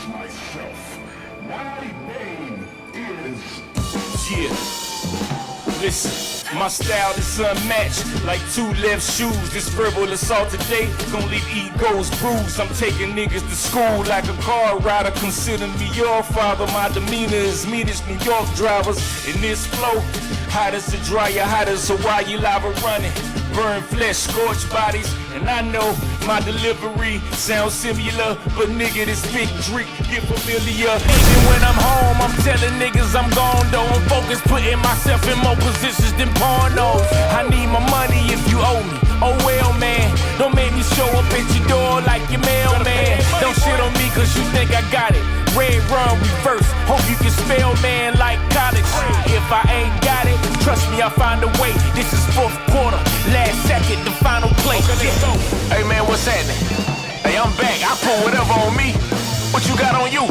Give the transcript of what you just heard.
myself. My name is... Yeah. Listen, my style is unmatched, like two left shoes. This verbal assault today gon' leave egos bruised. I'm taking niggas to school like a car rider. Consider me your father. My demeanor is mean as New York drivers. In this flow, hot as a dryer, hot as Hawaii lava running. Burn flesh, scorch bodies, and I know my delivery sounds similar, but nigga, this Big Dreek get familiar. Even when I'm home, I'm telling niggas I'm gone though. I'm focused, putting myself in more positions than pornos. I need my money if you owe me. Oh well, man, don't make me show up at your door like your mailman. Don't shit on me cause you think I got it. Red rum reverse, hope you can spell man like college. If I ain't got it, trust me, I'll find a way. This is fourth quarter, last second, the final play. Hey man, what's happening? Hey, I'm back. I put whatever on me. What you got on you?